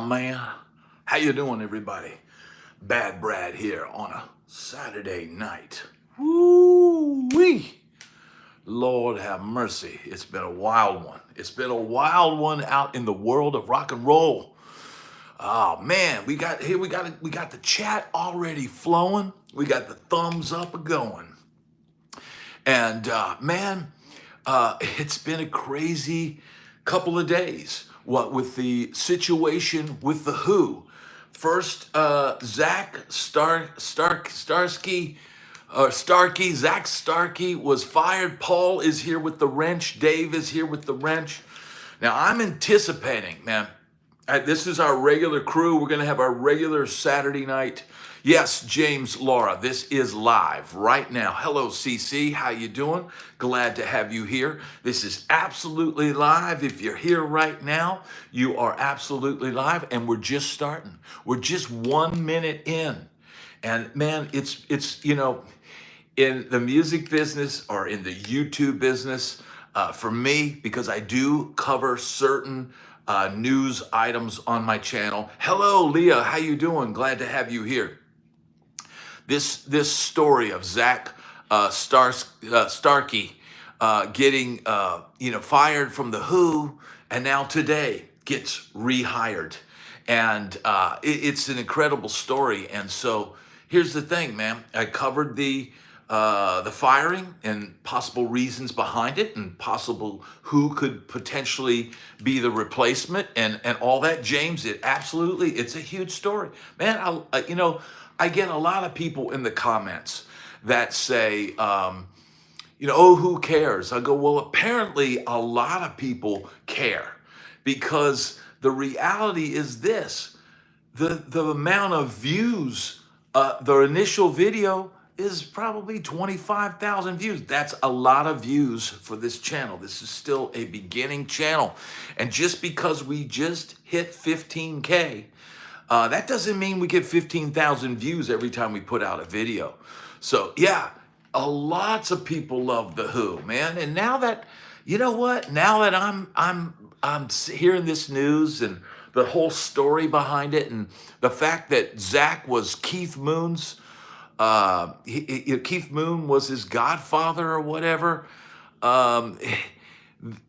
man. How you doing, everybody? Bad Brad here on a Saturday night. Woo-wee! Lord have mercy. It's been a wild one. It's been a wild one out in the world of rock and roll. Oh man, we got the chat already flowing. We got the thumbs up going. And it's been a crazy couple of days. What with the situation with the Who. First, Zak Starkey was fired. Paul is here with the wrench. Dave is here with the wrench. Now I'm anticipating, man. This is our regular crew. We're going to have our regular Saturday night. Yes, James, Laura, this is live right now. Hello, CC. How you doing? Glad to have you here. This is absolutely live. If you're here right now, you are absolutely live, and we're just starting. We're just 1 minute in. And man, it's in the music business or in the YouTube business, for me, because I do cover certain news items on my channel. Hello, Leah. How you doing? Glad to have you here. This story of Zak Starkey getting fired from the Who, and now today gets rehired, and it's an incredible story. And so here's the thing, man. I covered the firing and possible reasons behind it, and possible who could potentially be the replacement, and all that. James, it's a huge story, man. I get a lot of people in the comments that say, oh, who cares? I go, well, apparently a lot of people care, because the reality is this: the amount of views, the initial video is probably 25,000 views. That's a lot of views for this channel. This is still a beginning channel. And just because we just hit 15K, that doesn't mean we get 15,000 views every time we put out a video. So yeah, lots of people love the Who, man. And now that, now that I'm hearing this news and the whole story behind it, and the fact that Zak was Keith Moon's, Keith Moon was his godfather or whatever.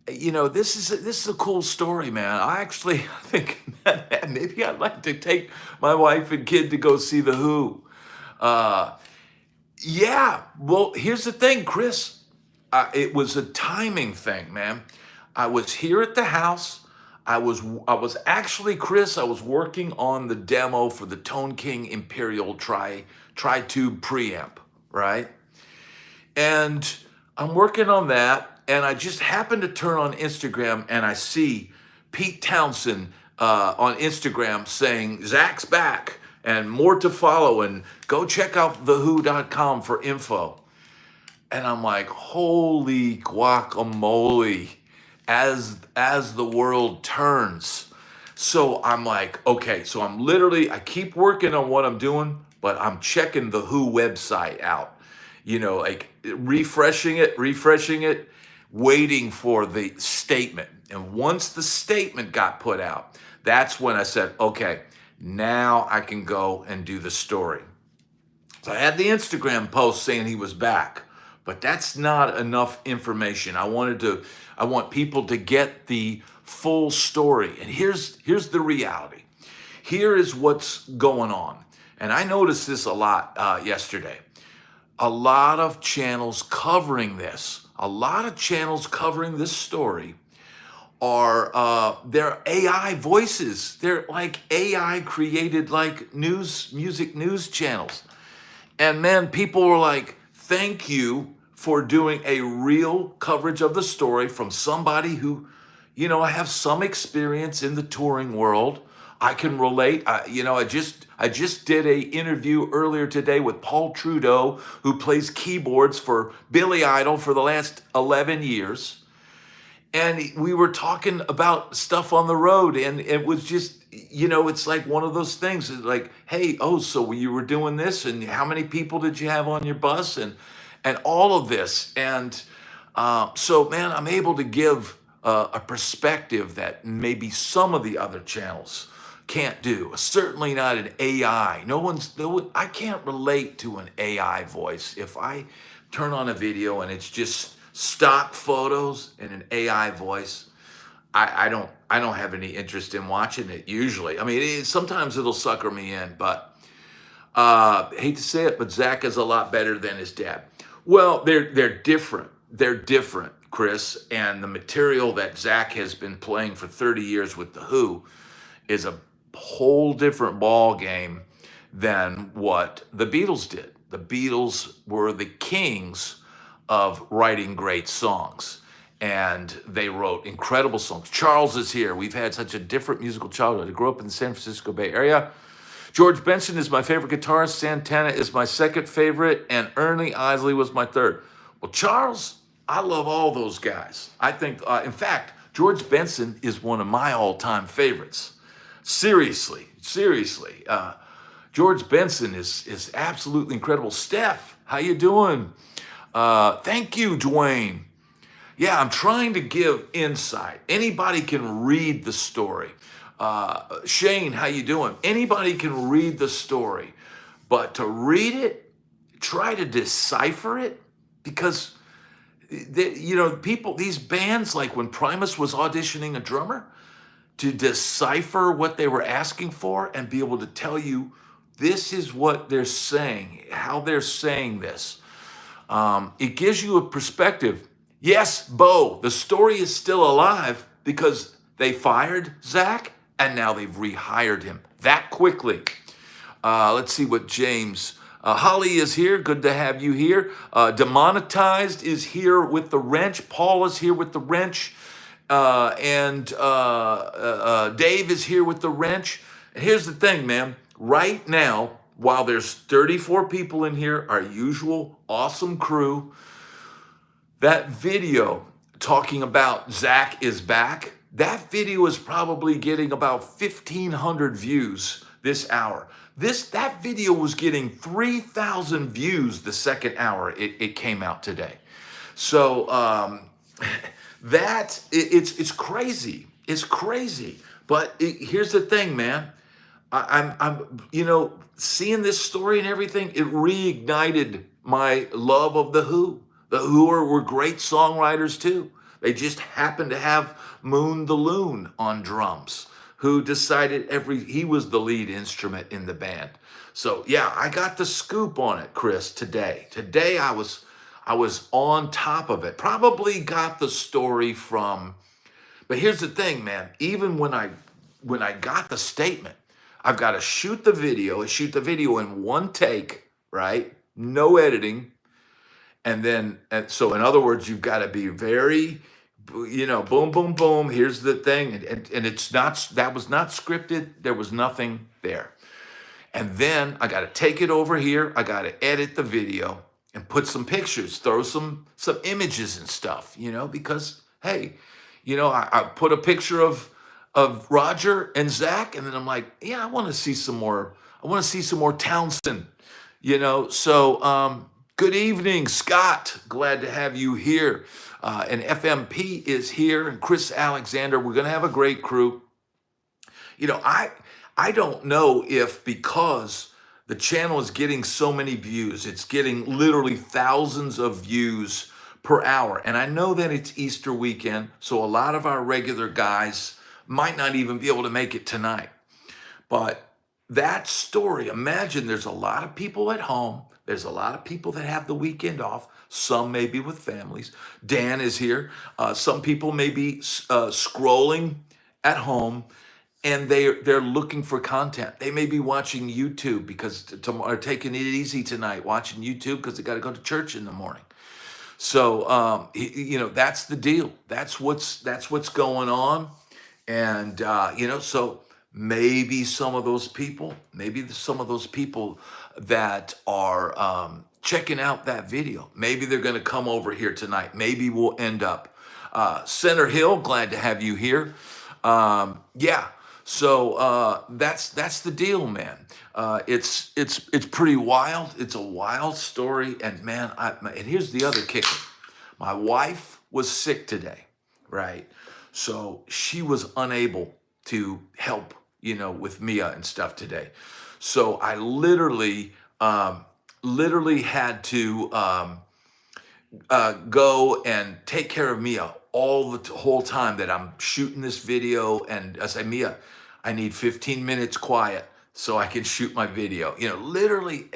This is a cool story, man. I actually think that maybe I'd like to take my wife and kid to go see the Who. Yeah. Well, here's the thing, Chris. It was a timing thing, man. I was here at the house. I was actually, Chris, I was working on the demo for the Tone King Imperial Tri-Tube preamp, right? And I'm working on that, and I just happened to turn on Instagram, and I see Pete Townsend on Instagram saying, Zak's back, and more to follow, and go check out thewho.com for info. And I'm like, holy guacamole, as the world turns. So I'm like, okay, so I keep working on what I'm doing, but I'm checking the Who website out, like refreshing it, waiting for the statement. And once the statement got put out, that's when I said, okay, now I can go and do the story. So I had the Instagram post saying he was back, but that's not enough information. I want people to get the full story. And here's the reality. Here is what's going on. And I noticed this a lot yesterday. A lot of channels covering this, this story are they're AI voices. They're like AI created like music news channels. And man, people were like, thank you for doing a real coverage of the story from somebody who, I have some experience in the touring world. I can relate. I just did a interview earlier today with Paul Trudeau, who plays keyboards for Billy Idol for the last 11 years. And we were talking about stuff on the road, and it was just, it's like one of those things. It's like, hey, so you were doing this, and how many people did you have on your bus, and all of this. And so, man, I'm able to give a perspective that maybe some of the other channels can't do. Certainly not an AI. I can't relate to an AI voice. If I turn on a video and it's just stock photos and an AI voice, I don't have any interest in watching it usually. I mean, sometimes it'll sucker me in, but hate to say it, but Zach is a lot better than his dad. Well, they're different. They're different, Chris. And the material that Zach has been playing for 30 years with the Who is a whole different ball game than what the Beatles did. The Beatles were the kings of writing great songs, and they wrote incredible songs. Charles is here. We've had such a different musical childhood. I grew up in the San Francisco Bay Area. George Benson is my favorite guitarist. Santana is my second favorite, and Ernie Isley was my third. Well, Charles, I love all those guys. I think, in fact, George Benson is one of my all-time favorites. Seriously. George Benson is absolutely incredible. Steph, how you doing? Thank you, Dwayne. Yeah, I'm trying to give insight. Anybody can read the story. Shane, how you doing? Anybody can read the story, but to read it, try to decipher it, because these bands, like when Primus was auditioning a drummer, to decipher what they were asking for and be able to tell you this is what they're saying, how they're saying this. It gives you a perspective. Yes, Bo, the story is still alive because they fired Zach and now they've rehired him that quickly. Let's see what James. Holly is here. Good to have you here. Demonetized is here with the wrench. Paul is here with the wrench. And Dave is here with the wrench. And here's the thing, man. Right now, while there's 34 people in here, our usual awesome crew, that video talking about Zach is back, that video is probably getting about 1,500 views this hour. That video was getting 3,000 views the second hour it came out today. So it's crazy. It's crazy. But here's the thing, man. I'm seeing this story and everything, it reignited my love of the Who. The Who were great songwriters too. They just happened to have Moon the Loon on drums, who decided he was the lead instrument in the band. So yeah, I got the scoop on it, Chris, today. Today I was on top of it. Probably got the story from, but here's the thing, man. Even when I got the statement, I've got to shoot the video in one take, right? No editing. And so in other words, you've got to be very, boom, boom, boom. Here's the thing. And that was not scripted. There was nothing there. And then I got to take it over here. I got to edit the video and put some pictures, throw some images and stuff, because, hey, I put a picture of Roger and Zach, and then I'm like, yeah, I want to see some more Townsend, So good evening, Scott. Glad to have you here. And FMP is here, and Chris Alexander. We're going to have a great crew. I don't know if because the channel is getting so many views, it's getting literally thousands of views per hour. And I know that it's Easter weekend, so a lot of our regular guys might not even be able to make it tonight. But that story, imagine there's a lot of people at home. There's a lot of people that have the weekend off. Some may be with families. Dan is here. Some people may be scrolling at home, and they're looking for content. They may be watching YouTube because tomorrow, taking it easy tonight, watching YouTube because they got to go to church in the morning. So that's the deal. That's what's going on. And so maybe some of those people that are checking out that video, maybe they're going to come over here tonight. Maybe we'll end up Center Hill. Glad to have you here. So that's the deal, man. It's pretty wild. It's a wild story, and man, and here's the other kicker. My wife was sick today, right? So she was unable to help with Mia and stuff today. So I literally had to go and take care of Mia all the whole time that I'm shooting this video. And I say, Mia, I need 15 minutes quiet so I can shoot my video. Literally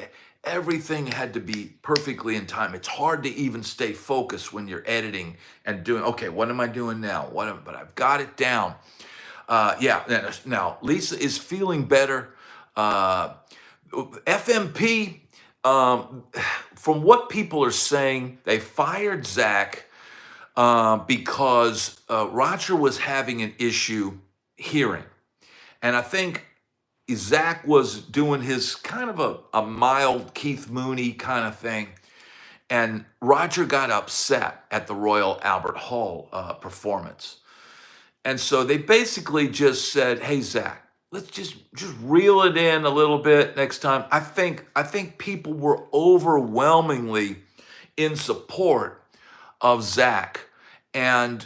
everything had to be perfectly in time. It's hard to even stay focused when you're editing and doing, okay, what am I doing now? But I've got it down. Yeah, now Lisa is feeling better. FMP, from what people are saying, they fired Zach because Roger was having an issue hearing. And I think Zach was doing his kind of a mild Keith Mooney kind of thing. And Roger got upset at the Royal Albert Hall performance. And so they basically just said, hey, Zach, let's just reel it in a little bit next time. I think people were overwhelmingly in support of Zach. And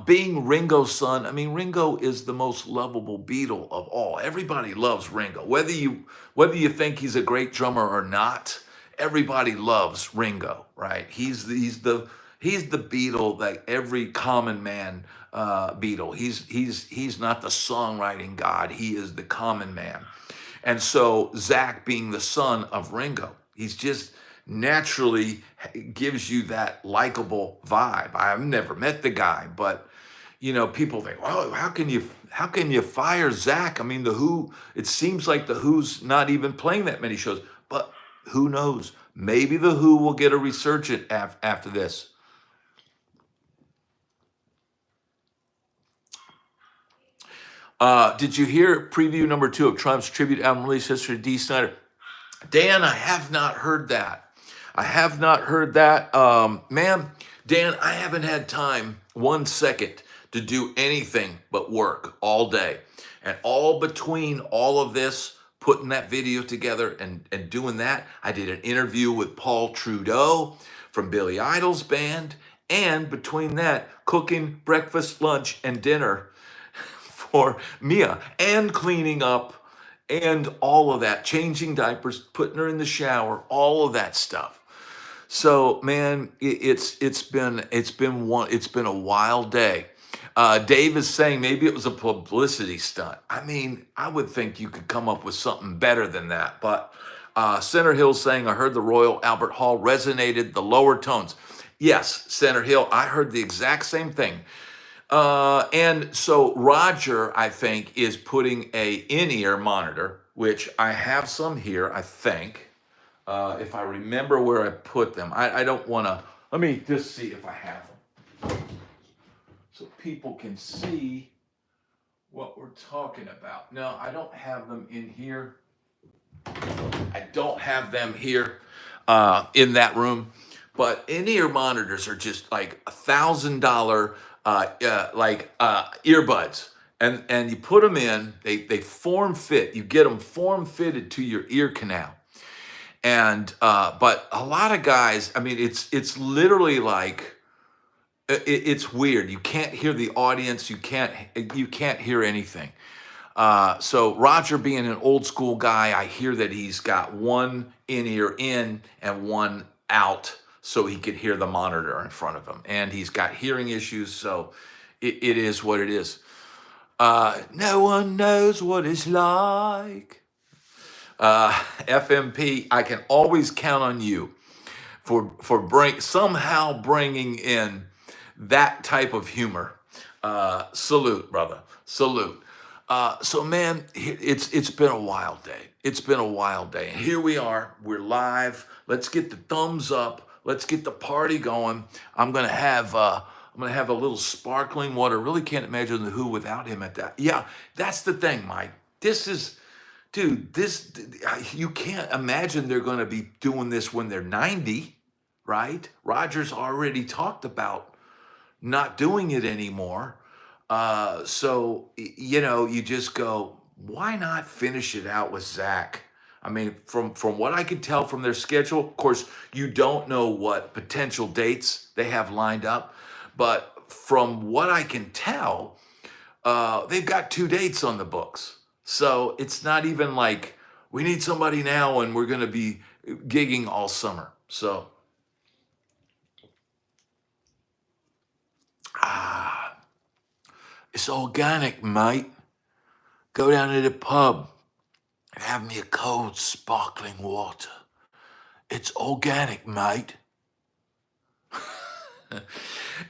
being Ringo's son, I mean, Ringo is the most lovable Beatle of all. Everybody loves Ringo. Whether you think he's a great drummer or not, everybody loves Ringo, right? He's the Beatle that every common man Beatle. He's not the songwriting god. He is the common man. And so Zach, being the son of Ringo, he's just naturally gives you that likable vibe. I've never met the guy, but people think, well, how can you fire Zach? I mean, the Who, it seems like the Who's not even playing that many shows, but who knows? Maybe the Who will get a resurgence after this. Did you hear preview number 2 of Trump's tribute album release history to Dee Snider? Dan, I have not heard that. Man, Dan, I haven't had time 1 second to do anything but work all day. And all between all of this, putting that video together and doing that, I did an interview with Paul Trudeau from Billy Idol's band. And between that, cooking breakfast, lunch, and dinner for Mia, and cleaning up, and all of that, changing diapers, putting her in the shower, all of that stuff. So, man, it's been a wild day. Dave is saying maybe it was a publicity stunt. I mean, I would think you could come up with something better than that. But Center Hill saying, I heard the Royal Albert Hall resonated the lower tones. Yes, Center Hill, I heard the exact same thing. And so Roger, I think, is putting a in-ear monitor, which I have some here, I think. If I remember where I put them. I don't want to, let me just see if I have them. So people can see what we're talking about. No, I don't have them in here. I don't have them here in that room. But in-ear monitors are just like $1,000 earbuds. And you put them in, they form fit. You get them form fitted to your ear canal. And but a lot of guys, I mean, it's literally like it's weird. You can't hear the audience. You can't hear anything. So Roger, being an old school guy, I hear that he's got one in-ear in and one out, so he could hear the monitor in front of him. And he's got hearing issues, so it is what it is. No one knows what it's like. FMP, I can always count on you for somehow bringing in that type of humor. Salute, brother. Salute. So man, it's been a wild day. It's been a wild day. And here we are. We're live. Let's get the thumbs up. Let's get the party going. I'm gonna have a little sparkling water. Really can't imagine the Who without him at that. Yeah, that's the thing, Mike. You can't imagine they're going to be doing this when they're 90, right? Roger's already talked about not doing it anymore. So, you just go, why not finish it out with Zach? I mean, from what I could tell from their schedule, of course, you don't know what potential dates they have lined up, but from what I can tell, they've got 2 dates on the books. So it's not even like we need somebody now and we're going to be gigging all summer. So, ah, it's organic, mate. Go down to the pub and have me a cold, sparkling water. It's organic, mate.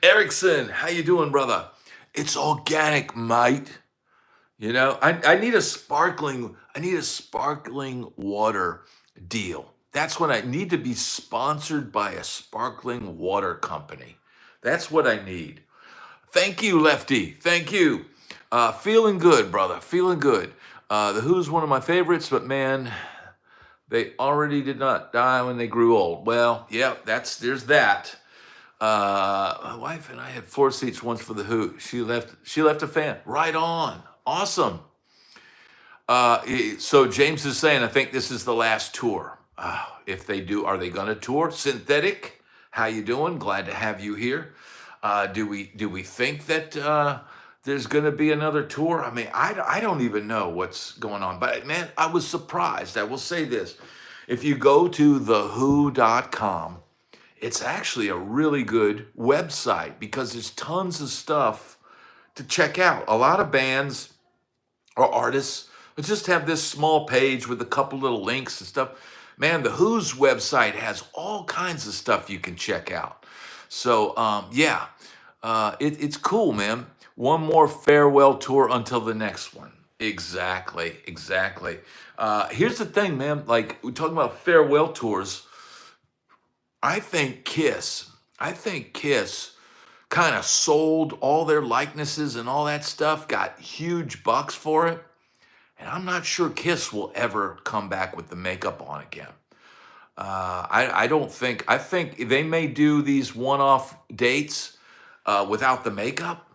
Erickson, how you doing, brother? It's organic, mate. You know, I need a sparkling water deal. That's what I need, to be sponsored by a sparkling water company. That's what I need. Thank you, Lefty. Thank you. Feeling good, brother. Feeling good. The Who's one of my favorites, but man, they already did not die when they grew old. Well, yeah, there's that. My wife and I had floor seats once for the Who. She left a fan. Right on. Awesome. So James is saying, I think this is the last tour. If they do, are they going to tour? Synthetic, how you doing? Glad to have you here. Do we think that there's going to be another tour? I mean, I don't even know what's going on. But man, I was surprised. I will say this. If you go to thewho.com, it's actually a really good website because there's tons of stuff to check out. A lot of bands or artists just have this small page with a couple little links and stuff. Man, the Who's website has all kinds of stuff you can check out. So yeah, it's cool, man. One more farewell tour until the next one. Exactly, exactly. Here's the thing, man. Like, we're talking about farewell tours. I think Kiss, I think Kiss kind of sold all their likenesses and all that stuff, got huge bucks for it. And I'm not sure Kiss will ever come back with the makeup on again. I don't think, I think they may do these one-off dates without the makeup,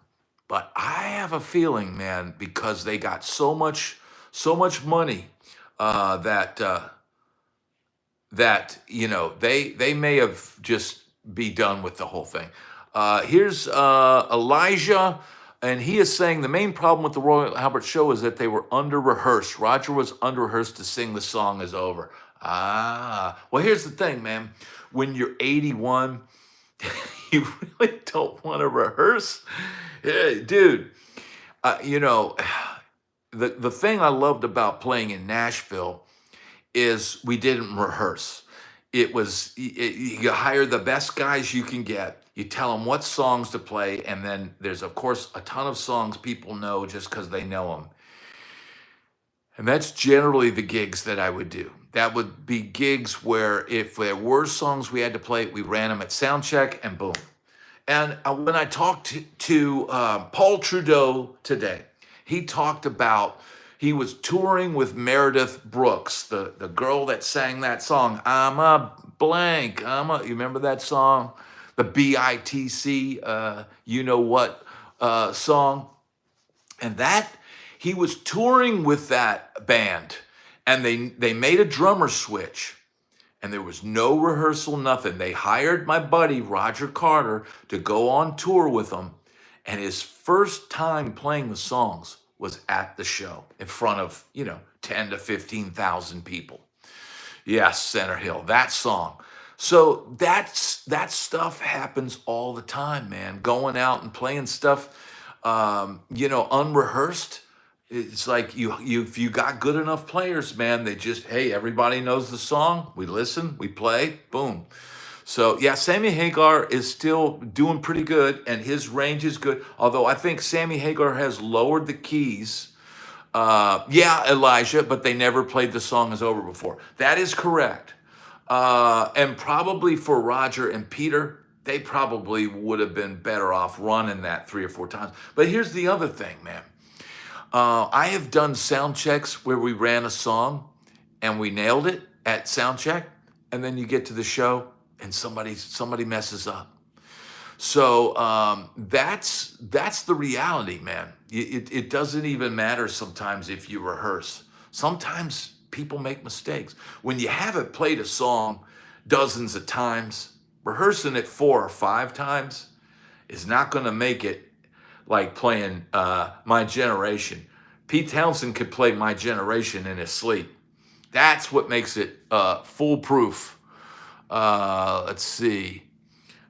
but I have a feeling, man, because they got so much money that they may have just be done with the whole thing. Here's Elijah, and he is saying the main problem with the Royal Albert Show is that they were under rehearsed. Roger was under rehearsed to sing "The Song Is Over." Well, here's the thing, man. When you're 81, you really don't want to rehearse, dude. You know, the thing I loved about playing in Nashville is we didn't rehearse. It was you hire the best guys you can get. You tell them what songs to play, and then there's of course a ton of songs people know just because they know them. And that's generally the gigs that I would do. That would be gigs where if there were songs we had to play, we ran them at sound check and boom. And when I talked to Paul Trudeau today, he talked about he was touring with Meredith Brooks, the girl that sang that song, I'm a blank, you remember that song? The BITC, you know what song? And that, he was touring with that band, and they made a drummer switch. And there was no rehearsal, nothing. They hired my buddy, Roger Carter, to go on tour with them. And his first time playing the songs was at the show in front of, 10 to 15,000 people. Yes, Center Hill, that song. So that stuff happens all the time, man. Going out and playing stuff, unrehearsed. It's like if you got good enough players, man, they just, hey, everybody knows the song. We listen, we play, boom. So yeah, Sammy Hagar is still doing pretty good, and his range is good. Although I think Sammy Hagar has lowered the keys. Yeah, Elijah, but they never played "The Song Is Over" before. That is correct. And probably for Roger and Peter, they probably would have been better off running that 3 or 4 times. But here's the other thing, man. I have done sound checks where we ran a song and we nailed it at sound check, and then you get to the show and somebody messes up. So that's the reality, man. It doesn't even matter sometimes if you rehearse. Sometimes people make mistakes. When you haven't played a song dozens of times, rehearsing it 4 or 5 times is not going to make it like playing My Generation. Pete Townsend could play My Generation in his sleep. That's what makes it foolproof. Let's see.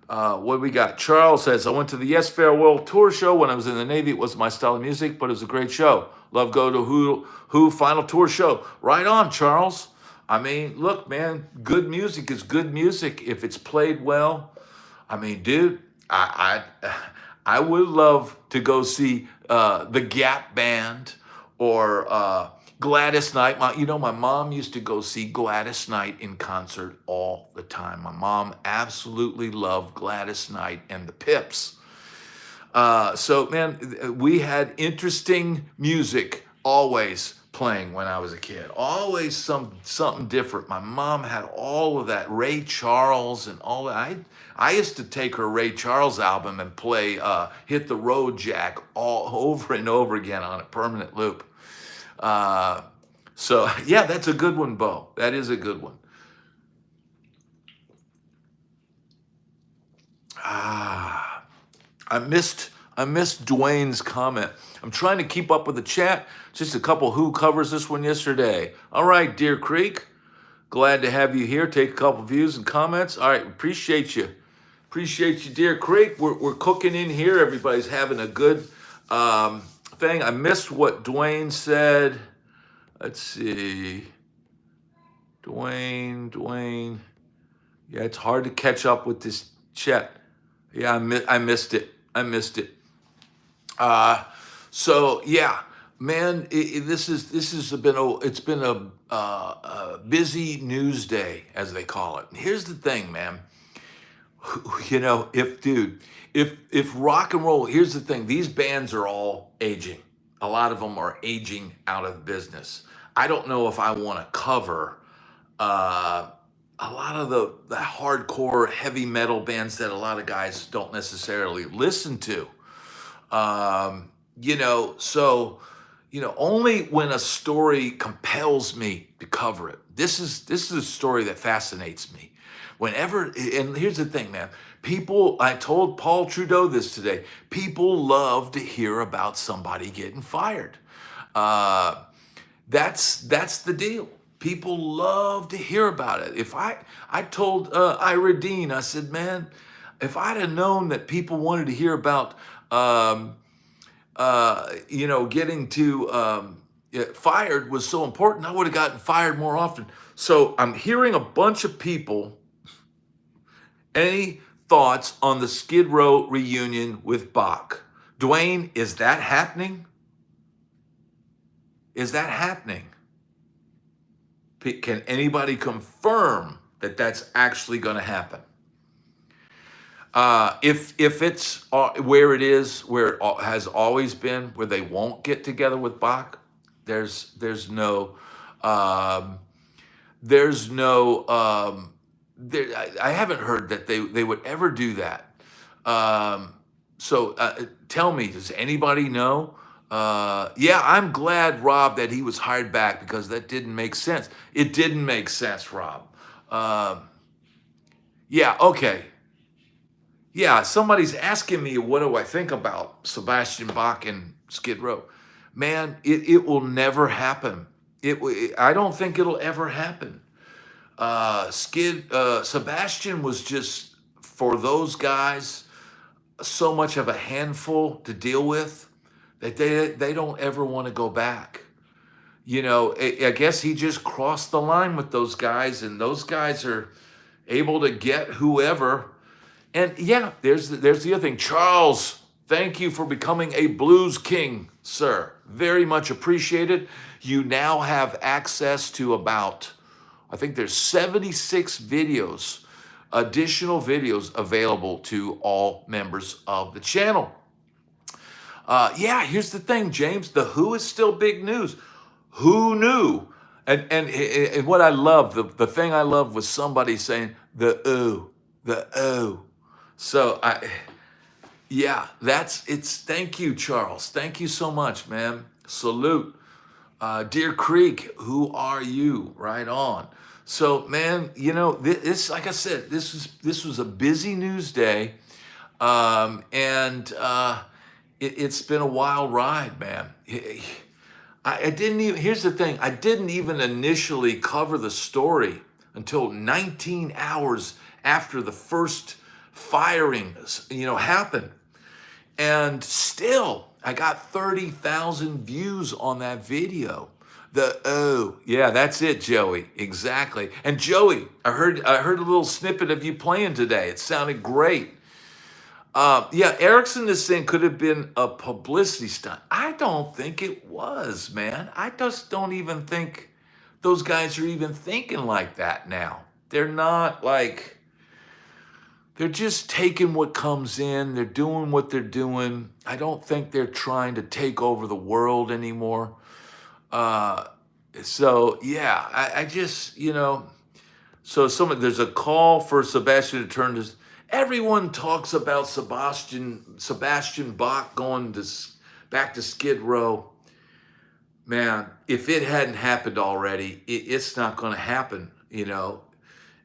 What we got? Charles says, I went to the Yes Farewell Tour show when I was in the Navy. It wasn't my style of music, but it was a great show. Love Go to Who Final Tour show. Right on, Charles. I mean, look, man, good music is good music if it's played well. I mean, dude, I would love to go see the Gap Band or Gladys Knight. My mom used to go see Gladys Knight in concert all the time. My mom absolutely loved Gladys Knight and the Pips. So, man, we had interesting music always playing when I was a kid. Always something different. My mom had all of that. Ray Charles and all that. I used to take her Ray Charles album and play Hit the Road Jack all over and over again on a permanent loop. So, yeah, that's a good one, Bo. That is a good one. I missed Dwayne's comment. I'm trying to keep up with the chat. Just a couple who covers this one yesterday. All right, Deer Creek. Glad to have you here. Take a couple views and comments. All right, appreciate you. Appreciate you, Deer Creek. We're cooking in here. Everybody's having a good thing. I missed what Dwayne said. Let's see. Dwayne. Yeah, it's hard to catch up with this chat. Yeah, I missed it. So yeah, man, it's been a busy news day, as they call it. And here's the thing, man. If rock and roll, here's the thing. These bands are all aging. A lot of them are aging out of business. I don't know if I want to cover a lot of the hardcore heavy metal bands that a lot of guys don't necessarily listen to. Only when a story compels me to cover it. This is a story that fascinates me. And here's the thing, man. I told Paul Trudeau this today. People love to hear about somebody getting fired. That's the deal. People love to hear about it. If I told Ira Dean, I said, man, if I'd have known that people wanted to hear about, getting fired was so important, I would have gotten fired more often. So I'm hearing a bunch of people. Any thoughts on the Skid Row reunion with Bach? Dwayne, is that happening? Can anybody confirm that that's actually going to happen? If it's where it is, where it has always been, where they won't get together with Bach, there's no I haven't heard that they would ever do that. So tell me, does anybody know? Yeah, I'm glad, Rob, that he was hired back, because that didn't make sense. It didn't make sense, Rob. Yeah, okay. Yeah, somebody's asking me, what do I think about Sebastian Bach and Skid Row? Man, it will never happen. I don't think it'll ever happen. Sebastian was just, for those guys, so much of a handful to deal with that they don't ever want to go back. I guess he just crossed the line with those guys, and those guys are able to get whoever. And yeah, there's the other thing. Charles, thank you for becoming a blues king, sir. Very much appreciated. You now have access to I think there's 76 videos, additional videos available to all members of the channel. Yeah, here's the thing, James. The Who is still big news. Who knew? And what I love, the thing I love was somebody saying the ooh. So thank you, Charles. Thank you so much, man. Salute. Deer Creek, who are you? Right on. So, man, this, like I said, this was a busy news day. It's been a wild ride, man. I didn't even, here's the thing, I didn't even initially cover the story until 19 hours after the first firing, happened. And still, I got 30,000 views on that video. Yeah, that's it, Joey. Exactly. And Joey, I heard a little snippet of you playing today. It sounded great. Yeah, Erickson is saying could have been a publicity stunt. I don't think it was, man. I just don't even think those guys are even thinking like that now. They're not like, they're just taking what comes in. They're doing what they're doing. I don't think they're trying to take over the world anymore. Uh, so yeah, I just, so there's a call for Sebastian to turn to. Everyone talks about Sebastian Bach going back to Skid Row. Man, if it hadn't happened already, it's not going to happen.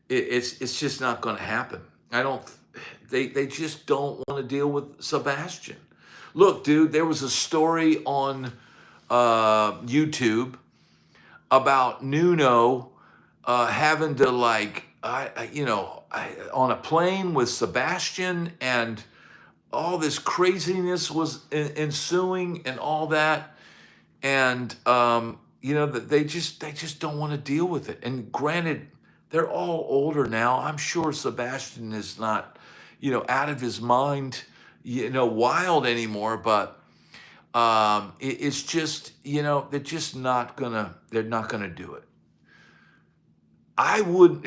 It's just not going to happen. I don't. They just don't want to deal with Sebastian. Look, dude, there was a story on YouTube about Nuno having to on a plane with Sebastian, and all this craziness was ensuing and all that, and that they just don't want to deal with it. And granted, they're all older now. I'm sure Sebastian is not out of his mind, wild anymore, but it's just they're not gonna do it. I wouldn't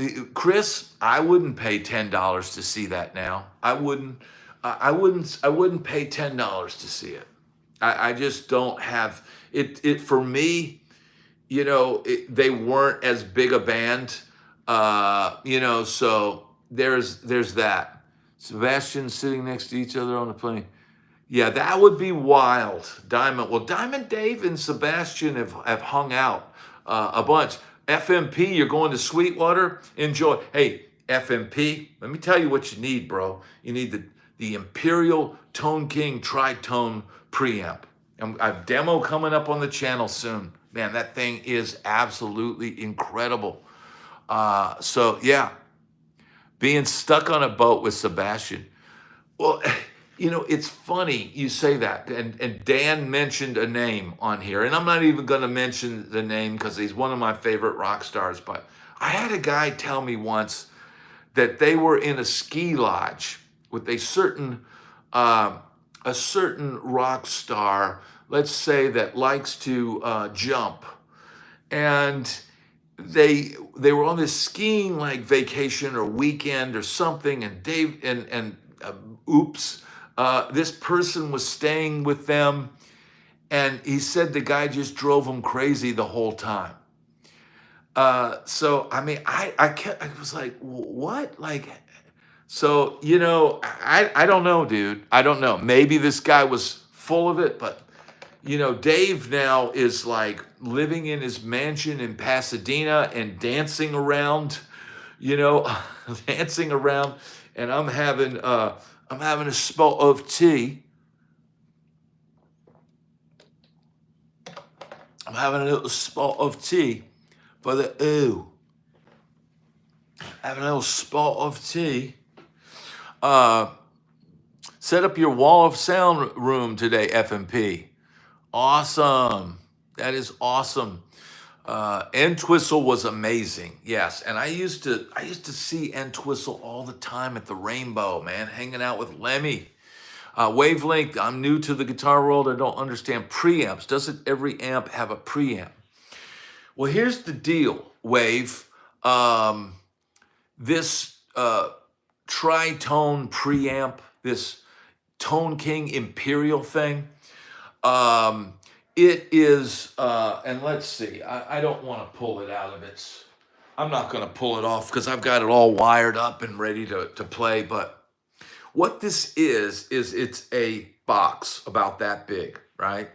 pay $10 to see that now. I wouldn't pay $10 to see it. I just don't have it for me. They weren't as big a band. So there's that. Sebastian sitting next to each other on the plane. Yeah, that would be wild. Diamond Dave and Sebastian have hung out a bunch. FMP, you're going to Sweetwater? Enjoy. Hey, FMP, let me tell you what you need, bro. You need the Imperial Tone King Tritone preamp. A demo coming up on the channel soon. Man, that thing is absolutely incredible. So yeah, being stuck on a boat with Sebastian. Well, it's funny you say that. And Dan mentioned a name on here, and I'm not even going to mention the name because he's one of my favorite rock stars. But I had a guy tell me once that they were in a ski lodge with a certain rock star, let's say, that likes to jump, and they were on this skiing like vacation or weekend or something, and oops, this person was staying with them, and he said the guy just drove him crazy the whole time. So I mean, I was like, what? Like, so I don't know, dude. I don't know. Maybe this guy was full of it, but Dave now is like living in his mansion in Pasadena and dancing around, dancing around, and I'm having a spot of tea. I'm having a little spot of tea for the having a little spot of tea. Set up your wall of sound room today, FMP. Awesome. That is awesome. Entwistle was amazing. Yes. And I used to see Entwistle all the time at the Rainbow, man, hanging out with Lemmy. Wavelength, I'm new to the guitar world. I don't understand preamps. Doesn't every amp have a preamp? Well, here's the deal, Wave. This tritone preamp, this Tone King Imperial thing, it is, and let's see, I don't want to pull it out of its, I'm not going to pull it off because I've got it all wired up and ready to play, but what this is it's a box about that big, right?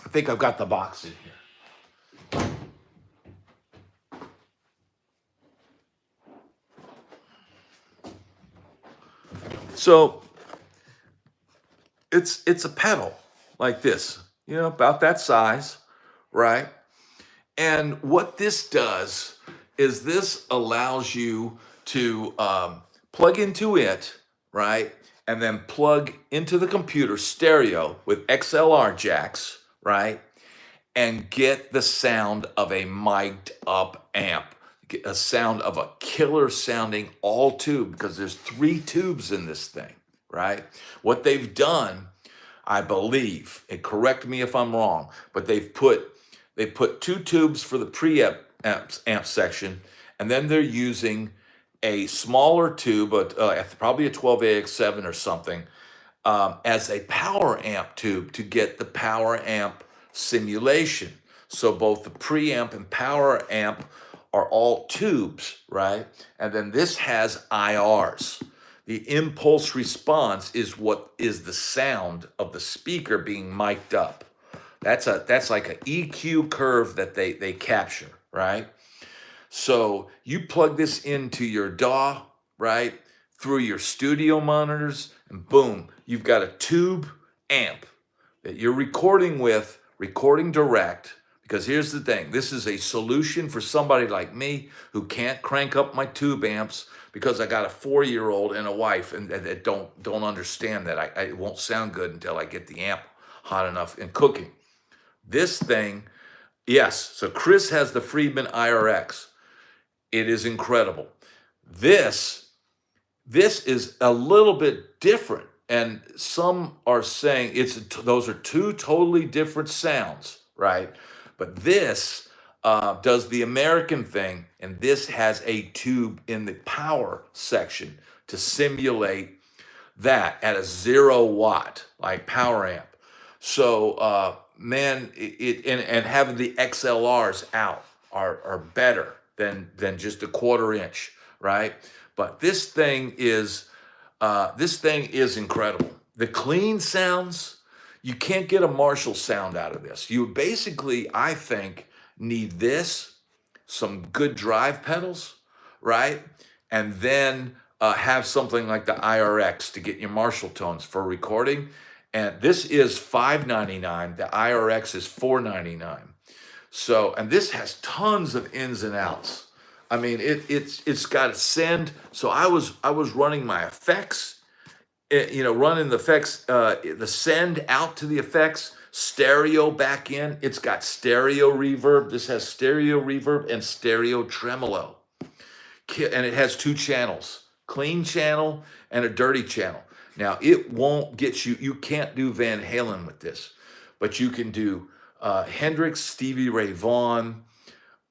I think I've got the box in here. So it's a pedal like this, about that size, right? And what this does is this allows you to plug into it, right? And then plug into the computer stereo with XLR jacks, right? And get the sound of a mic'd up amp, get a sound of a killer sounding all tube, because there's 3 tubes in this thing, right? What they've done, I believe, and correct me if I'm wrong, but they put 2 tubes for the preamp amp section, and then they're using a smaller tube, probably a 12AX7 or something, as a power amp tube to get the power amp simulation. So both the preamp and power amp are all tubes, right? And then this has IRs. The impulse response is what is the sound of the speaker being mic'd up. That's like an EQ curve that they capture, right? So you plug this into your DAW, right? Through your studio monitors, and boom, you've got a tube amp that you're recording with, recording direct. Because here's the thing, this is a solution for somebody like me who can't crank up my tube amps because I got a 4-year-old and a wife and that don't understand that it won't sound good until I get the amp hot enough and cooking. This thing, yes, so Chris has the Friedman IRX. It is incredible. This is a little bit different, and some are saying those are 2 totally different sounds, right? But this does the American thing, and this has a tube in the power section to simulate that at a 0 watt, like power amp. So, man, and having the XLRs out are better than just a 1/4 inch, right? But this thing is incredible. The clean sounds, you can't get a Marshall sound out of this. You basically, I think, need this, some good drive pedals, right? And then have something like the IRX to get your Marshall tones for recording. And this is $599. The IRX is $499. So, and this has tons of ins and outs. I mean, it's got a send. So I was running my effects, running the effects, the send out to the effects, stereo back in. It's got stereo reverb. This has stereo reverb and stereo tremolo. And it has 2 channels, clean channel and a dirty channel. Now, it won't get you can't do Van Halen with this, but you can do Hendrix, Stevie Ray Vaughan,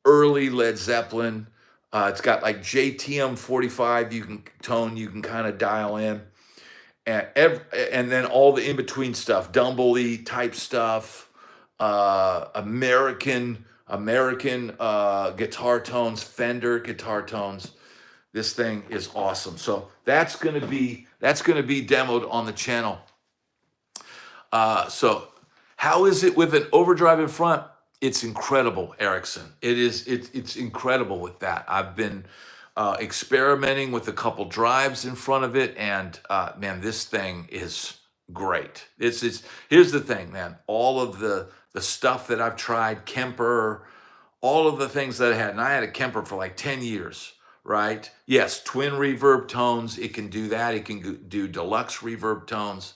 early Led Zeppelin. It's got like JTM 45 you can kind of dial in. And then all the in-between stuff, Dumble-y type stuff, American guitar tones, Fender guitar tones. This thing is awesome. So that's gonna be demoed on the channel. So how is it with an overdrive in front? It's incredible, Erickson. It's incredible with that. I've been experimenting with a couple drives in front of it, and man, this thing is great. Here's the thing, man. All of the stuff that I've tried, Kemper, all of the things that I had, and I had a Kemper for like 10 years, right? Yes, twin reverb tones. It can do that. It can do deluxe reverb tones.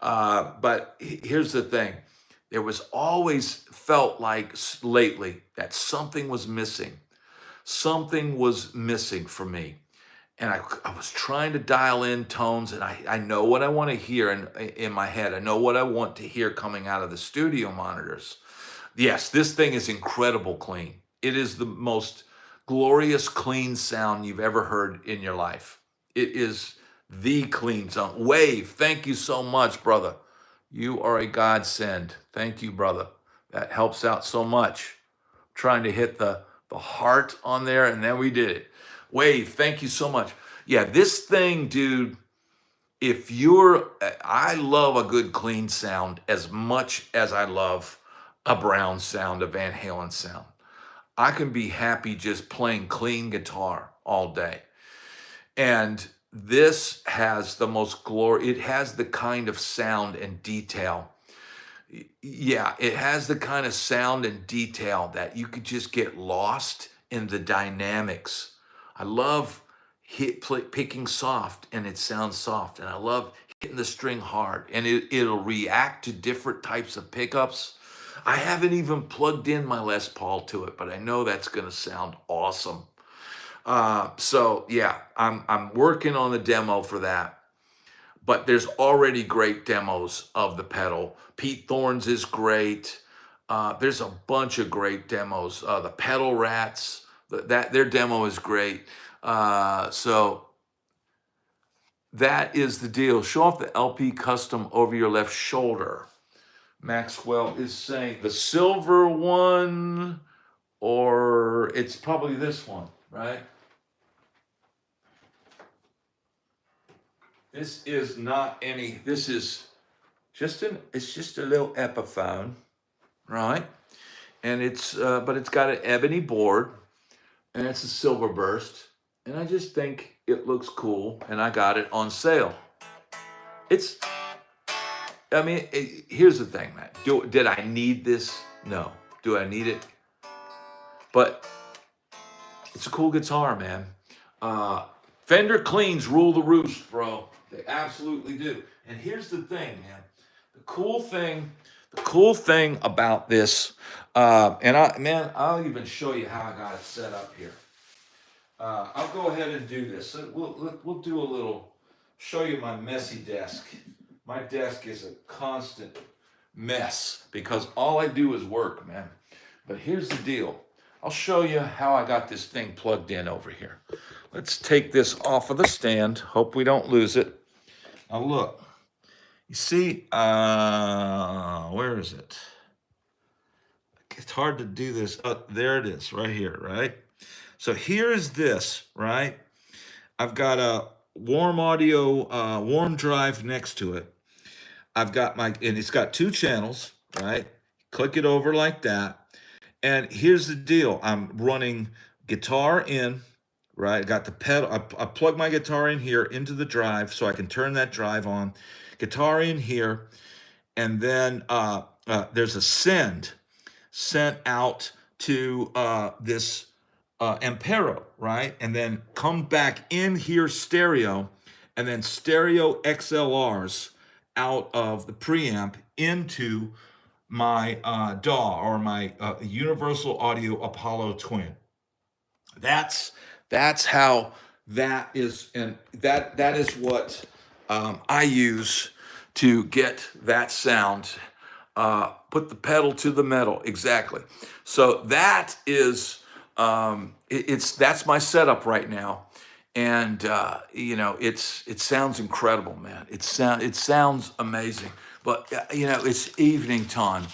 But here's the thing. There was always felt like lately that something was missing. Something was missing for me. And I was trying to dial in tones, and I know what I want to hear in my head. I know what I want to hear coming out of the studio monitors. Yes, this thing is incredible clean. It is the most glorious clean sound you've ever heard in your life. It is the clean sound. Wave, thank you so much, brother. You are a godsend. Thank you, brother. That helps out so much. Trying to hit the heart on there, and then we did it. Wave, thank you so much. Yeah, this thing, dude, I love a good clean sound as much as I love a Brown sound, a Van Halen sound. I can be happy just playing clean guitar all day. And this has the most glory. It has the kind of sound and detail. Yeah, it has the kind of sound and detail that you could just get lost in the dynamics. I love picking soft and it sounds soft, and I love hitting the string hard and it'll react to different types of pickups. I haven't even plugged in my Les Paul to it, but I know that's going to sound awesome. So yeah, I'm working on the demo for that, but there's already great demos of the pedal. Pete Thorne's is great. There's a bunch of great demos. The Pedal Rats, that their demo is great. So that is the deal. Show off the LP custom over your left shoulder. Maxwell is saying the silver one, or it's probably this one, right? This is not any, this is it's just a little Epiphone, right? And but it's got an ebony board, and it's a silver burst, and I just think it looks cool, and I got it on sale. It's, I mean, here's the thing, man. Did I need this? No. Do I need it? But it's a cool guitar, man. Fender cleans rule the roost, bro. They absolutely do. And here's the thing, man. The cool thing about this, I'll even show you how I got it set up here. I'll go ahead and do this. We'll do a little, show you my messy desk. My desk is a constant mess because all I do is work, man. But here's the deal. I'll show you how I got this thing plugged in over here. Let's take this off of the stand. Hope we don't lose it. Now look, you see, where is it? It's hard to do this. Oh, there it is, right here, right? So here's this, right? I've got a warm audio, warm drive next to it. I've got and it's got 2 channels, right? Click it over like that. And here's the deal. I'm running guitar in, right? Got the pedal. I plug my guitar in here into the drive so I can turn that drive on. Guitar in here. And then there's a sent out to this Ampero, right? And then come back in here stereo, and then stereo XLRs out of the preamp into my DAW, or my Universal Audio Apollo Twin. That's how that is, and that is what I use to get that sound. Put the pedal to the metal, exactly. So that is that's my setup right now, and it sounds incredible, man. It sounds amazing. But it's evening time.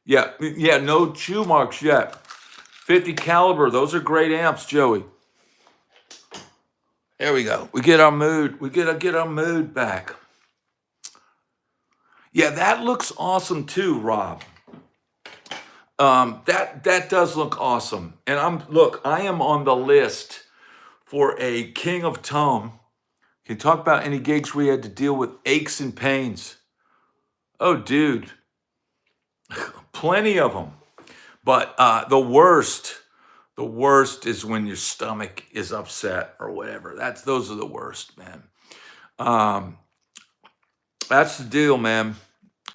Yeah, no chew marks yet. 50 caliber, those are great amps, Joey. There we go. We get our mood. We get our mood back. Yeah, that looks awesome too, Rob. That does look awesome. And I am on the list for a King of Tone. Can you talk about any gigs where you had to deal with aches and pains? Oh, dude, plenty of them. But the worst is when your stomach is upset or whatever. Those are the worst, man. That's the deal, man.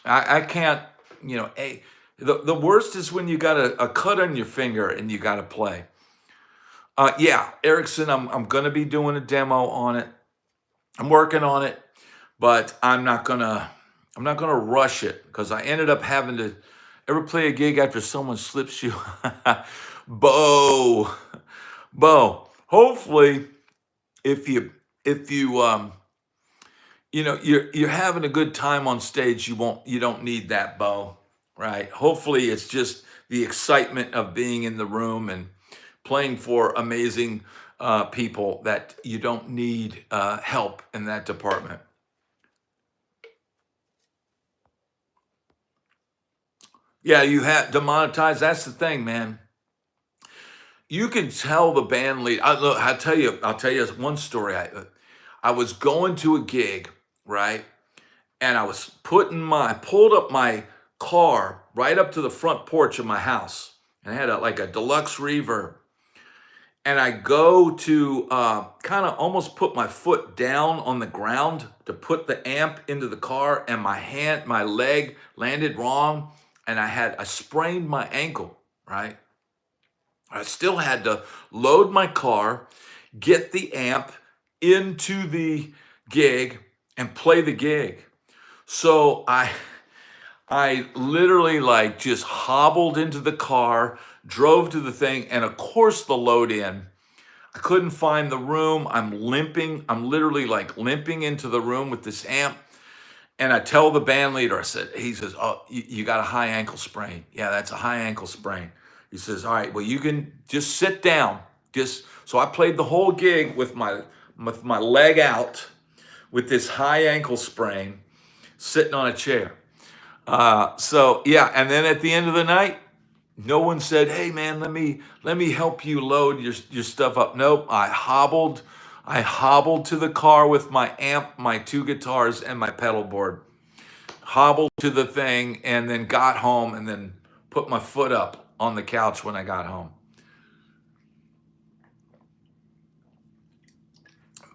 I can't, the worst is when you got a cut on your finger and you got to play. Yeah, Erickson, I'm going to be doing a demo on it. I'm working on it, but I'm not gonna rush it, because I ended up having to ever play a gig after someone slips you. Bo. Hopefully, if you you're having a good time on stage, you don't need that bow, right? Hopefully, it's just the excitement of being in the room and playing for amazing people, that you don't need help in that department. Yeah, you have demonetized. That's the thing, man. You can tell the band lead. I'll tell you one story. I was going to a gig, right? and I pulled up my car right up to the front porch of my house, and I had like a deluxe reverb. And I go to kind of almost put my foot down on the ground to put the amp into the car, and my leg landed wrong, and I sprained my ankle, right? I still had to load my car, get the amp into the gig, and play the gig. So I literally like just hobbled into the car, drove to the thing, and of course the load in. I couldn't find the room. I'm limping. I'm literally like limping into the room with this amp. And I tell the band leader, he says, oh, you got a high ankle sprain. Yeah, that's a high ankle sprain. He says, all right, well, you can just sit down. So I played the whole gig with my leg out with this high ankle sprain, sitting on a chair. So yeah, and then at the end of the night, no one said, "Hey man, let me help you load your stuff up." Nope, I hobbled to the car with my amp, my two guitars, and my pedal board. Hobbled to the thing, and then got home, and then put my foot up on the couch when I got home.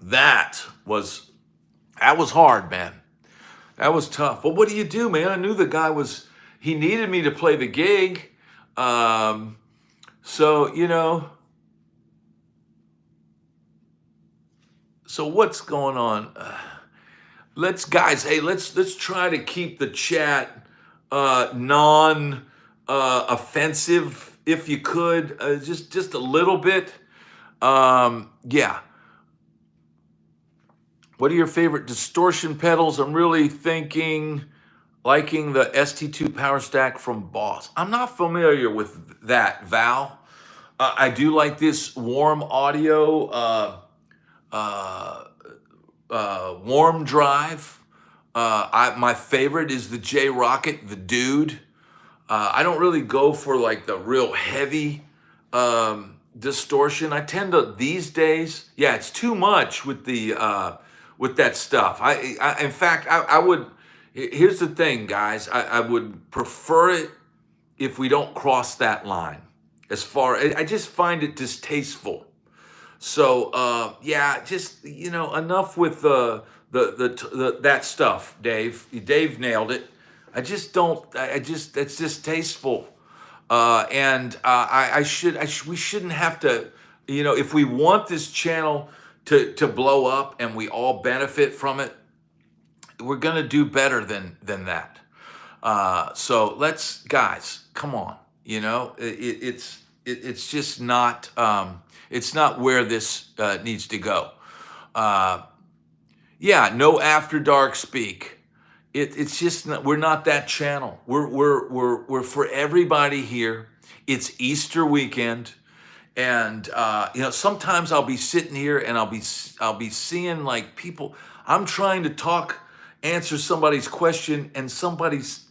That was hard, man. That was tough. But what do you do, man? I knew the guy he needed me to play the gig. So, so what's going on? Let's try to keep the chat non offensive if you could, just a little bit. Yeah. What are your favorite distortion pedals? I'm really liking the ST2 Power Stack from Boss. I'm not familiar with that, Val. I do like this Warm Audio Warm Drive. My favorite is the J Rocket, the Dude. I don't really go for like the real heavy distortion. I tend to these days. Yeah, it's too much with with that stuff. In fact, I would. Here's the thing, guys. I would prefer it if we don't cross that line. I just find it distasteful. So yeah, just enough with that stuff, Dave. Dave nailed it. I just don't. It's distasteful, and we shouldn't have to. If we want this channel to blow up and we all benefit from it, we're gonna do better than that. So guys, come on. It's just not. It's not where this needs to go. Yeah, no after dark speak. It's just we're not that channel. We're for everybody here. It's Easter weekend, and sometimes I'll be sitting here and I'll be seeing like people. I'm trying to answer somebody's question, and somebody's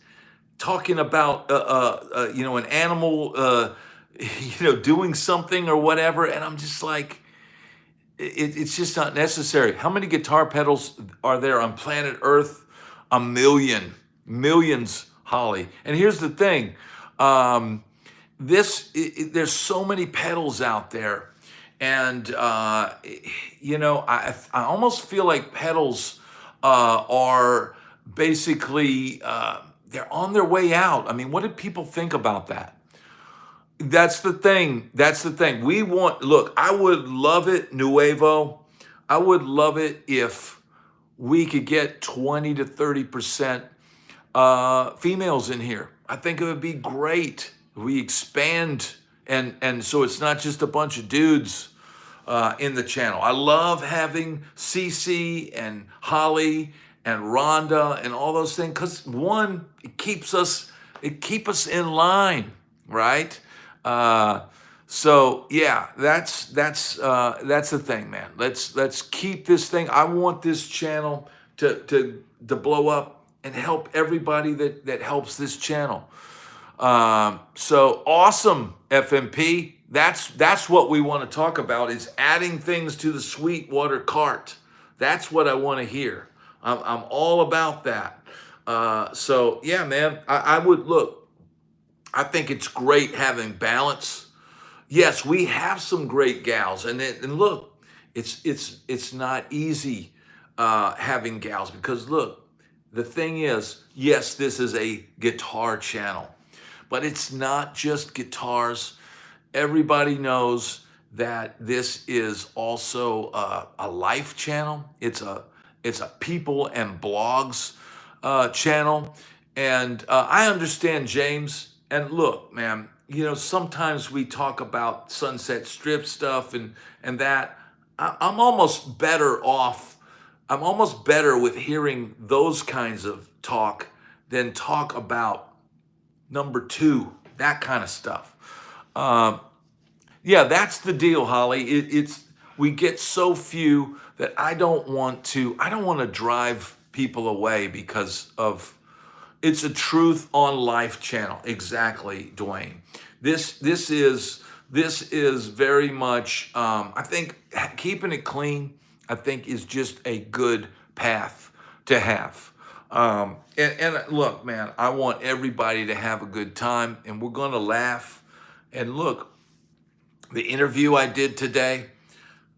talking about an animal doing something or whatever, and I'm just like, it's just not necessary. How many guitar pedals are there on planet Earth? A million, millions, Holly. And here's the thing, there's so many pedals out there, and I almost feel like pedals are basically they're on their way out. I mean, what did people think about that? That's the thing. Look, I would love it, Nuevo. I would love it if we could get 20 to 30% females in here. I think it would be great. We expand, and so it's not just a bunch of dudes in the channel. I love having Cece and Holly and Rhonda and all those things, because one, it keeps us in line, right? So yeah, that's the thing, man. Let's keep this thing. I want this channel to blow up and help everybody that helps this channel. So awesome, FMP. That's what we want to talk about, is adding things to the Sweetwater cart. That's what I want to hear. I'm all about that. So yeah, man, I would look. I think it's great having balance. Yes, we have some great gals, and look, it's not easy having gals because look, the thing is, yes, this is a guitar channel, but it's not just guitars. Everybody knows that this is also a life channel. It's a people and blogs channel, and I understand James. And look, man, sometimes we talk about Sunset Strip stuff and that. I'm almost better off. I'm almost better with hearing those kinds of talk than talk about number two, that kind of stuff. Um, yeah, that's the deal, Holly. It's we get so few that I don't want to drive people away because of it's a truth on life channel. Exactly, Dwayne. This is very much I think keeping it clean, I think is just a good path to have. And look, man, I want everybody to have a good time and we're gonna laugh. And look, the interview I did today,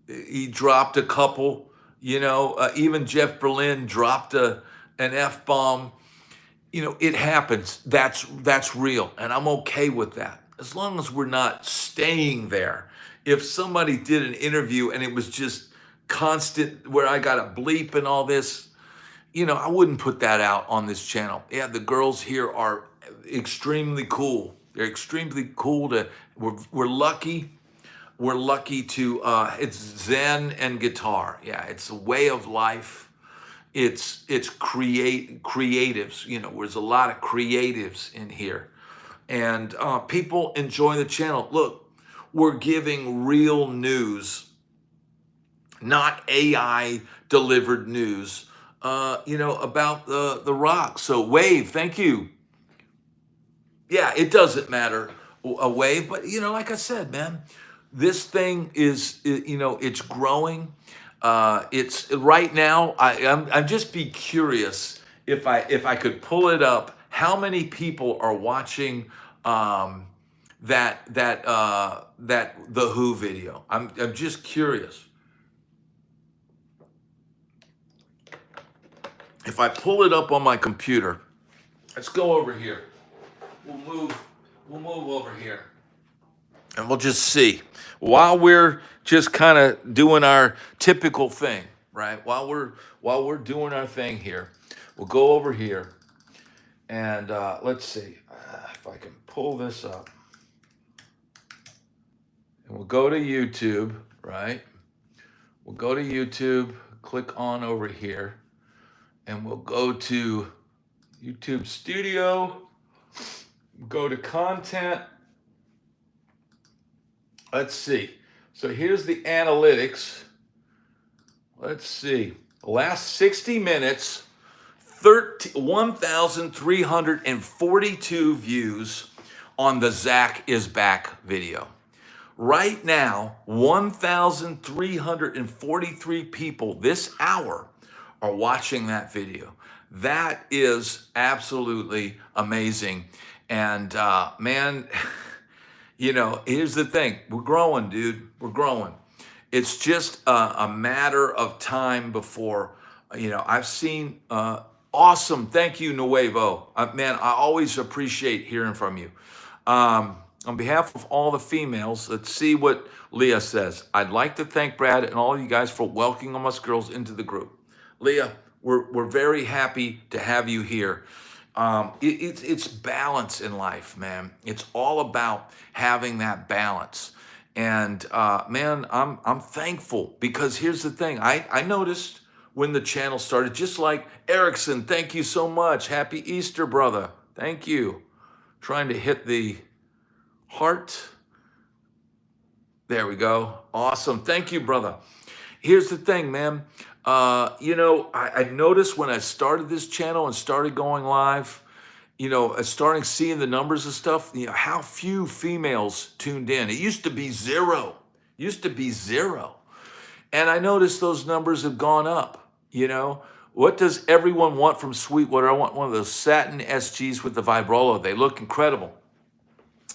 he dropped a couple. Even Jeff Berlin dropped an F bomb. It happens. That's real, and I'm okay with that as long as we're not staying there. If somebody did an interview and it was just constant, where I got a bleep and all this, I wouldn't put that out on this channel. Yeah, the girls here are extremely cool. They're extremely cool. We're lucky. We're lucky to. It's Zen and guitar. Yeah, it's a way of life. It's creatives. There's a lot of creatives in here, and people enjoy the channel. Look, we're giving real news, not AI delivered news. About the rock. So Wave, thank you. Yeah, it doesn't matter a wave, but like I said, man, this thing is, it's growing. It's right now. I'm just be curious if I could pull it up. How many people are watching that the Who video? I'm just curious. If I pull it up on my computer, let's go over here. We'll move. We'll move over here, and we'll just see while we're just kind of doing our typical thing, right? While we're doing our thing here, we'll go over here and let's see if I can pull this up, and we'll go to YouTube, right? We'll go to YouTube, click on over here, and we'll go to YouTube Studio. Go to content. Let's see. So here's the analytics. Let's see. The last 60 minutes, 1,342 views on the Zach is Back video. Right now, 1,343 people this hour are watching that video. That is absolutely amazing. And man, here's the thing. We're growing, dude. We're growing. It's just a matter of time before, I've seen awesome. Thank you, Nuevo. Man, I always appreciate hearing from you. On behalf of all the females, let's see what Leah says. I'd like to thank Brad and all you guys for welcoming us girls into the group. Leah, we're very happy to have you here. It's balance in life, man. It's all about having that balance. And man, I'm thankful because here's the thing. I noticed when the channel started, just like Erickson, thank you so much. Happy Easter, brother. Thank you. Trying to hit the heart. There we go. Awesome. Thank you, brother. Here's the thing, man. I noticed when I started this channel and started going live, starting seeing the numbers and stuff, how few females tuned in. It used to be zero. And I noticed those numbers have gone up. What does everyone want from Sweetwater? I want one of those satin SGs with the vibrola. They look incredible.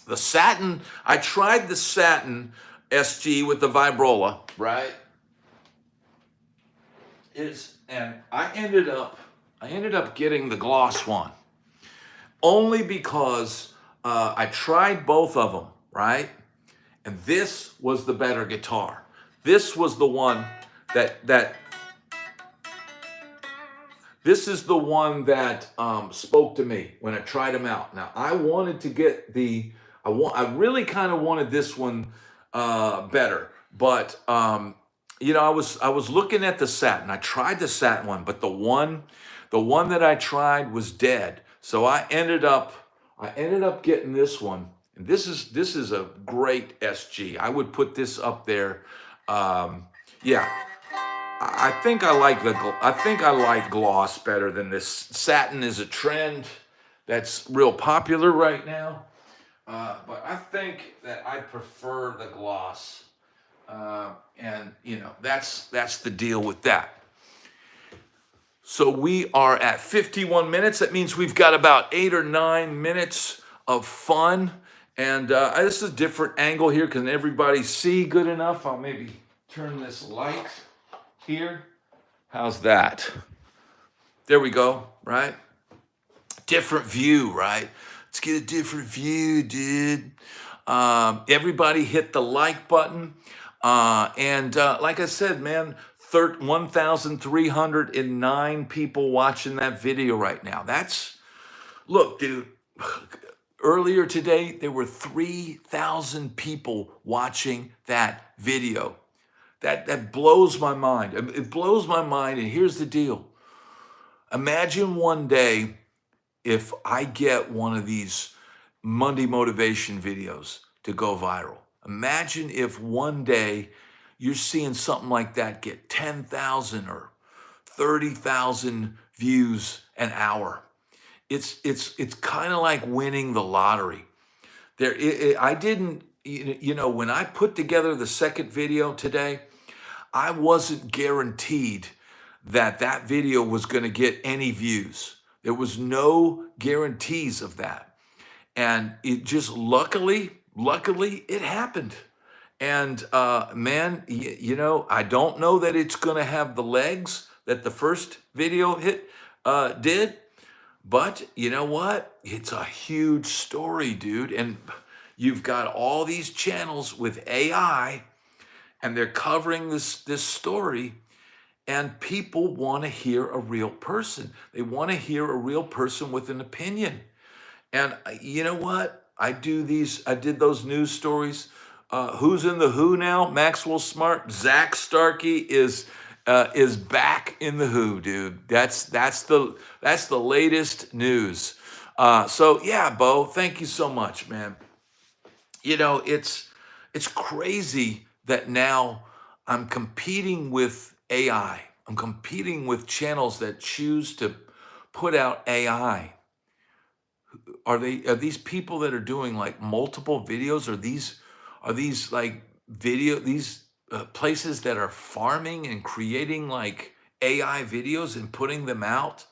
The satin, I tried the satin SG with the vibrola, right? And I ended up getting the gloss one only because I tried both of them, right? And this was the better guitar. This was the one that this is the one that spoke to me when I tried them out. Now I wanted to get I really kind of wanted this one better, but I was looking at the satin. I tried the satin one, but the one that I tried was dead. So I ended up getting this one, and this is a great SG. I would put this up there. Yeah, I think I like gloss better than this. Satin is a trend that's real popular right now, but I think that I prefer the gloss, and that's the deal with that. So we are at 51 minutes. That means we've got about 8 or 9 minutes of fun, and this is a different angle here. Can everybody see good enough? I'll maybe turn this light here. How's that? There we go, right? Different view, right? Let's get a different view, dude. Everybody hit the like button. And like I said, man, 1,309 people watching that video right now. Look, dude, earlier today, there were 3,000 people watching that video. That blows my mind. It blows my mind. And here's the deal. Imagine one day if I get one of these Monday motivation videos to go viral. Imagine if one day you're seeing something like that get 10,000 or 30,000 views an hour. It's kind of like winning the lottery. I didn't, when I put together the second video today, I wasn't guaranteed that video was going to get any views. There was no guarantees of that. And it just luckily, it happened. And man, I don't know that it's going to have the legs that the first video did, but you know what? It's a huge story, dude. And you've got all these channels with AI, and they're covering this story, and people want to hear a real person. They want to hear a real person with an opinion. And you know what? I did those news stories. Who's in the Who now? Maxwell Smart. Zak Starkey is back in the Who, dude. That's the latest news. So yeah, Bo, thank you so much, man. It's crazy that now I'm competing with AI. I'm competing with channels that choose to put out AI. Are these people that are doing like multiple videos? Are these like these places that are farming and creating like AI videos and putting them out?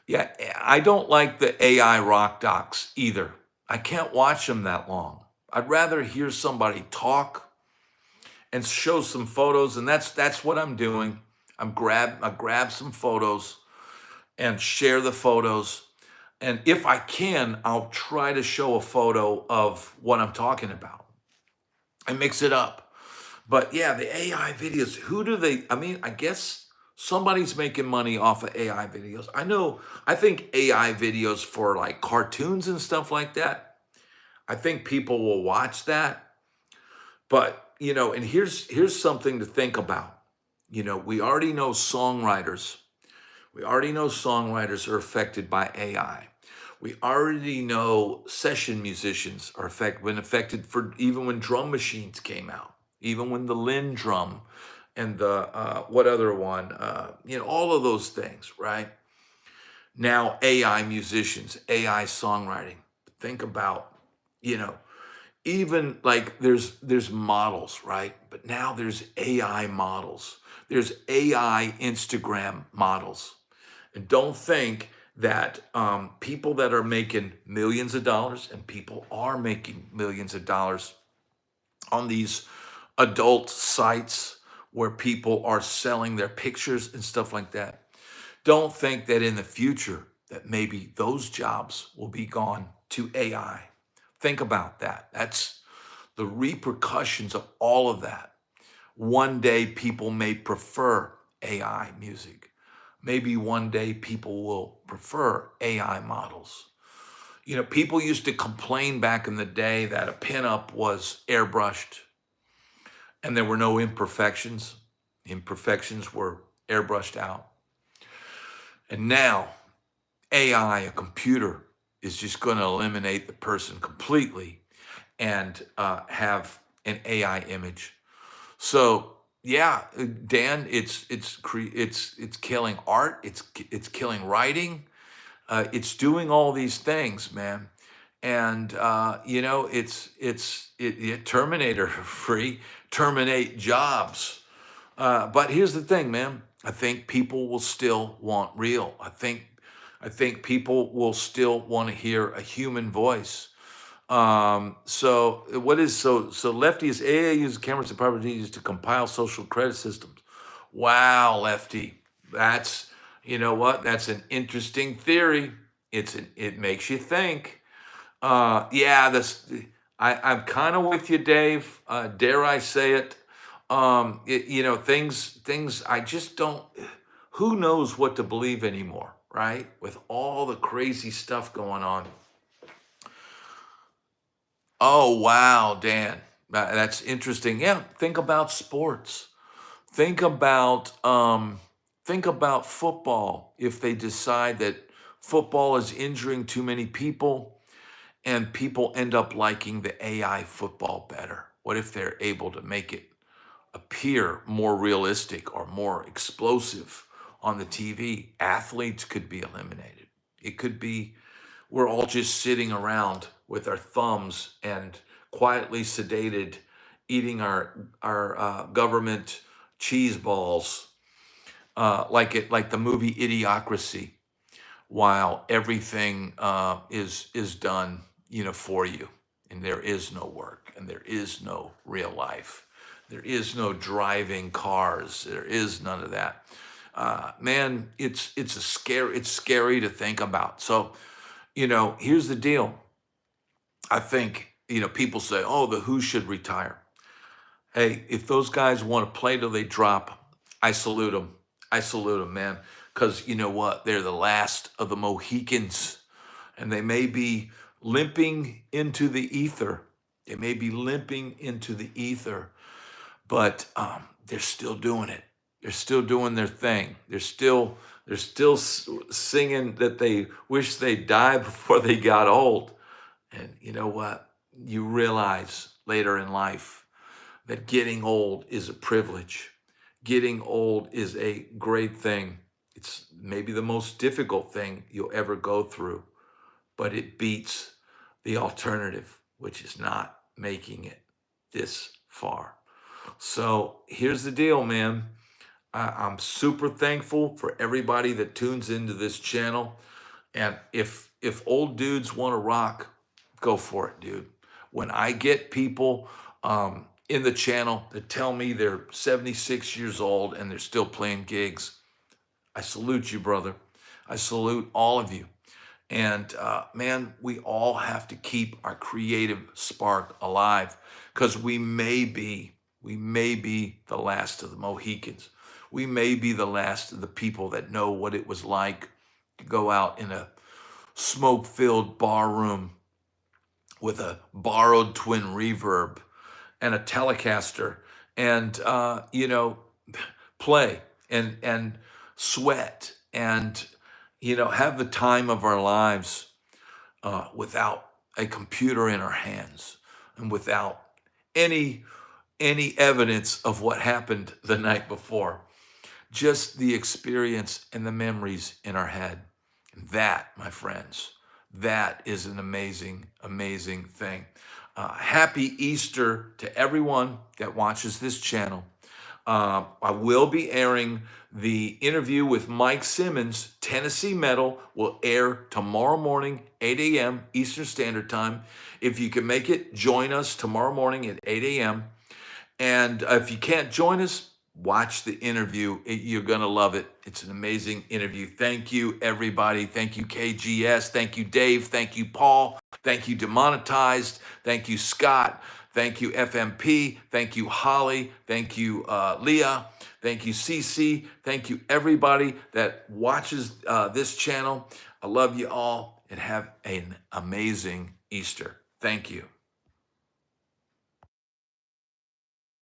Yeah, I don't like the AI rock docs either. I can't watch them that long. I'd rather hear somebody talk and show some photos, and that's what I'm doing. I grab some photos and share the photos. And if I can, I'll try to show a photo of what I'm talking about and mix it up. But yeah, the AI videos, I guess somebody's making money off of AI videos. I think AI videos for like cartoons and stuff like that, I think people will watch that. But, and here's something to think about. We already know songwriters. We already know songwriters are affected by AI. We already know session musicians are been affected for even when drum machines came out, even when the Lin drum and the what other one, all of those things, right? Now AI musicians, AI songwriting. Think about, you know, even like there's models, right? But now there's AI models. There's AI Instagram models. And don't think that people that are making millions of dollars, and people are making millions of dollars on these adult sites where people are selling their pictures and stuff like that. Don't think that in the future that maybe those jobs will be gone to AI. Think about that. That's the repercussions of all of that. One day people may prefer AI music. Maybe one day people will prefer AI models. You know, people used to complain back in the day that a pinup was airbrushed and there were no imperfections. Imperfections were airbrushed out. And now AI, a computer, is just going to eliminate the person completely and have an AI image. So yeah, Dan, it's killing art. It's killing writing. It's doing all these things, man. And you know, it Terminator free, terminate jobs. But here's the thing, man. I think people will still want real. I think people will still want to hear a human voice. So what is so Lefty is AI uses cameras and properties to compile social credit systems. Wow, Lefty. That's you know what? That's an interesting theory. It makes you think. Yeah, I'm kind of with you, Dave. Dare I say it? You know, things I just don't. Who knows what to believe anymore, right? With all the crazy stuff going on. Oh wow, Dan, that's interesting. Yeah, think about sports. Think about think about football. If they decide that football is injuring too many people, and people end up liking the AI football better? What if they're able to make it appear more realistic or more explosive on the TV? Athletes could be eliminated. It could be we're all just sitting around with our thumbs and quietly sedated, eating our government cheese balls, like the movie Idiocracy, while everything is done, you know, for you, and there is no work, and there is no real life, there is no driving cars, there is none of that. Man, it's scary to think about. So, you know, here's the deal. I think, you know, people say, oh, the Who should retire. Hey, if those guys want to play till they drop, I salute them. I salute them, man. Because you know what? They're the last of the Mohicans, and they may be limping into the ether. They may be limping into the ether, but they're still doing it. They're still doing their thing. They're still singing that they wish they died before they got old. And you know what? You realize later in life that getting old is a privilege. Getting old is a great thing. It's maybe the most difficult thing you'll ever go through, but it beats the alternative, which is not making it this far. So here's the deal, man. I'm super thankful for everybody that tunes into this channel. And if old dudes want to rock, go for it, dude. When I get people in the channel that tell me they're 76 years old and they're still playing gigs, I salute you, brother. I salute all of you. And man, we all have to keep our creative spark alive because we may be the last of the Mohicans. We may be the last of the people that know what it was like to go out in a smoke-filled bar room with a borrowed twin reverb and a Telecaster and you know, play and sweat and you know, have the time of our lives without a computer in our hands and without any any evidence of what happened the night before. Just the experience and the memories in our head. And that, my friends, that is an amazing, amazing thing. Happy Easter to everyone that watches this channel. I will be airing the interview with Mike Simmons, Tennessee Metal, will air tomorrow morning, 8 a.m. Eastern Standard Time. If you can make it, join us tomorrow morning at 8 a.m. And if you can't join us, watch the interview. You're going to love it. It's an amazing interview. Thank you, everybody. Thank you, KGS. Thank you, Dave. Thank you, Paul. Thank you, Demonetized. Thank you, Scott. Thank you, FMP. Thank you, Holly. Thank you, Leah. Thank you, CC. Thank you, everybody that watches this channel. I love you all and have an amazing Easter. Thank you.